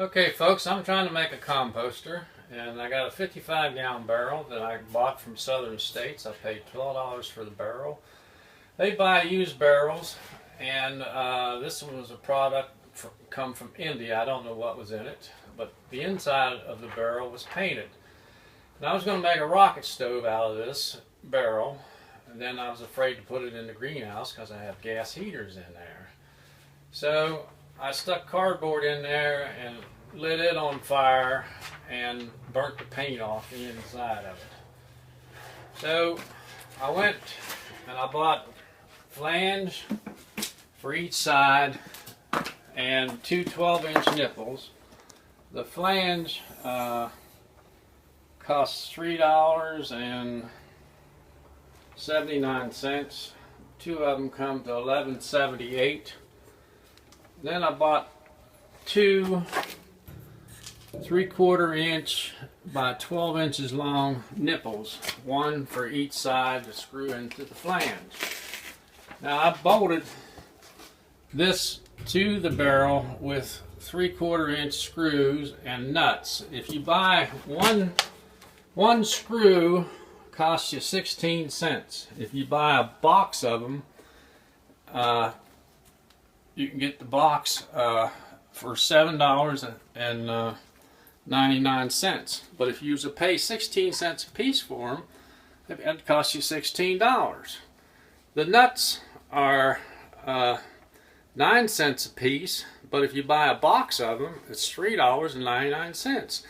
Okay folks, I'm trying to make a composter, and I got a 55-gallon barrel that I bought from Southern States. I paid $12 for the barrel. They buy used barrels, and this one was a product come from India. I don't know what was in it, but the inside of the barrel was painted. And I was going to make a rocket stove out of this barrel, and then I was afraid to put it in the greenhouse because I have gas heaters in there. So I stuck cardboard in there and lit it on fire and burnt the paint off the inside of it. So I went and I bought flange for each side and two 12-inch nipples. The flange costs $3.79. Two of them come to $11.78. Then I bought two 3/4 inch by 12 inches long nipples, one for each side to screw into the flange. Now I bolted this to the barrel with 3/4 inch screws and nuts. If you buy one screw, costs you 16 cents. If you buy a box of them, you can get the box for $7.99. But if you pay 16 cents a piece for them, it costs you $16. The nuts are 9 cents a piece, but if you buy a box of them, it's $3.99.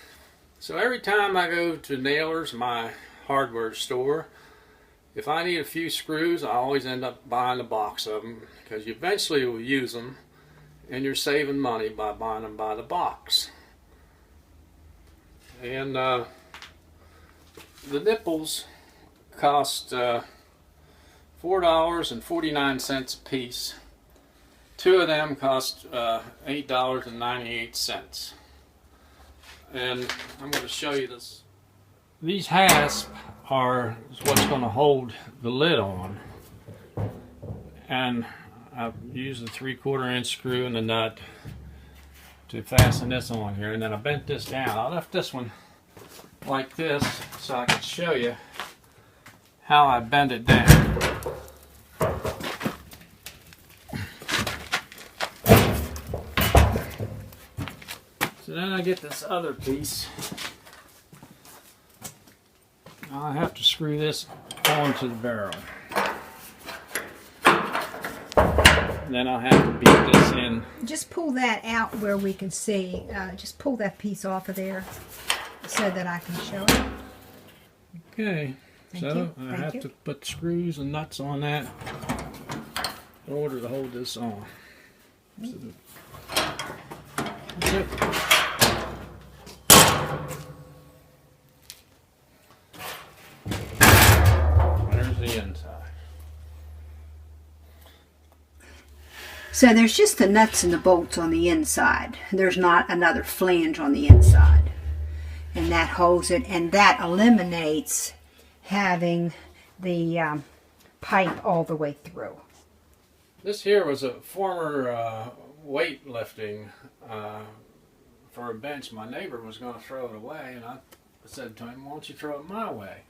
So every time I go to Nailers, my hardware store, if I need a few screws, I always end up buying a box of them because you eventually will use them, and you're saving money by buying them by the box. And the nipples cost $4.49 a piece. Two of them cost $8.98. And I'm going to show you this. These hasps are what's going to hold the lid on. And I've used the 3/4 inch screw and the nut to fasten this on here, and then I bent this down. I left this one like this so I can show you how I bend it down. So then I get this other piece. I have to screw this onto the barrel. And then I'll have to beat this in. Just pull that out where we can see. Just pull that piece off of there so that I can show it. Okay. So I have to put screws and nuts on that in order to hold this on. So that's it. There's the inside. So there's just the nuts and the bolts on the inside. There's not another flange on the inside. And that holds it, and that eliminates having the pipe all the way through. This here was a former weightlifting for a bench. My neighbor was going to throw it away, and I said to him, "Why don't you throw it my way?"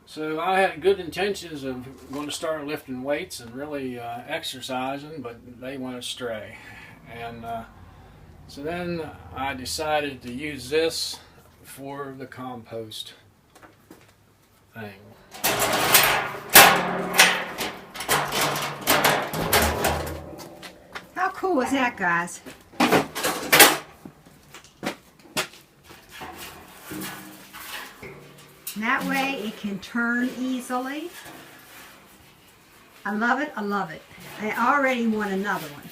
So I had good intentions of going to start lifting weights and really exercising, but they went astray. And so then I decided to use this for the compost thing. How cool is that, guys? That way it can turn easily. I love it, I love it. I already want another one.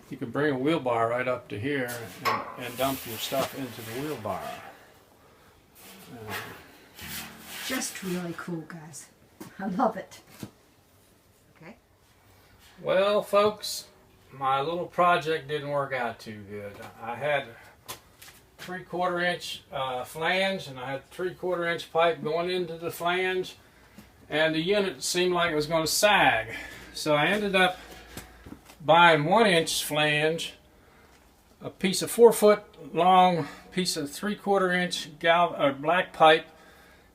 You can bring a wheelbarrow right up to here and dump your stuff into the wheelbarrow. Just really cool, guys. I love it. Okay. Well, folks, my little project didn't work out too good. I had 3/4 inch flange, and I had 3/4 inch pipe going into the flange, and the unit seemed like it was going to sag. So I ended up buying 1 inch flange a piece of 4-foot long piece of 3/4 inch black pipe.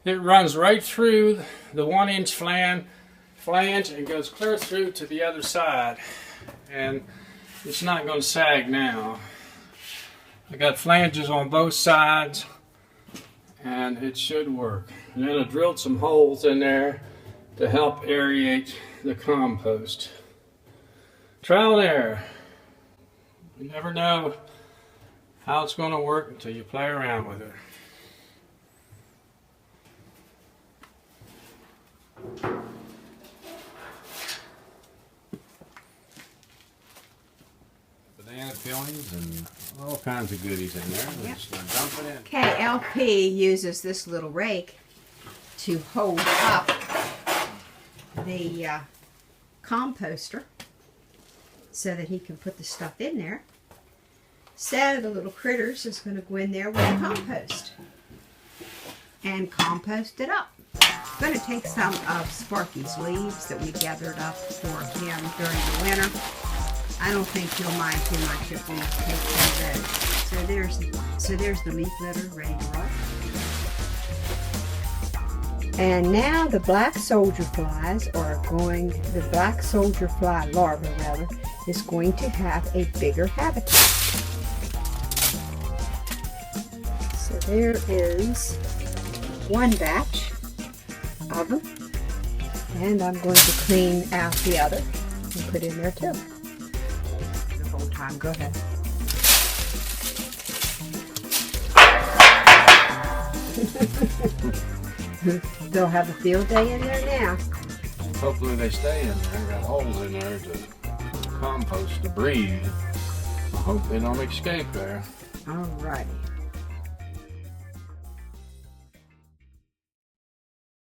It runs right through the 1-inch flange and goes clear through to the other side. And it's not going to sag now. I got flanges on both sides and it should work. And then I drilled some holes in there to help aerate the compost. Trial and error. You never know how it's going to work until you play around with it. Banana peelings and all kinds of goodies in there. Yep. Just dump it in. Okay, LP uses this little rake to hold up the composter so that he can put the stuff in there. So the little critters is going to go in there with the compost and compost it up. I'm going to take some of Sparky's leaves that we gathered up for him during the winter. I don't think he'll mind too much if we take some of those. So there's the leaf litter ready to roll. And now the black soldier flies the black soldier fly larva rather, is going to have a bigger habitat. So there is one batch of them. And I'm going to clean out the other and put in there too. The whole time, go ahead. They'll have a field day in there now. Hopefully they stay in there. Got holes in there to compost to breathe. I hope they don't escape there. Alrighty.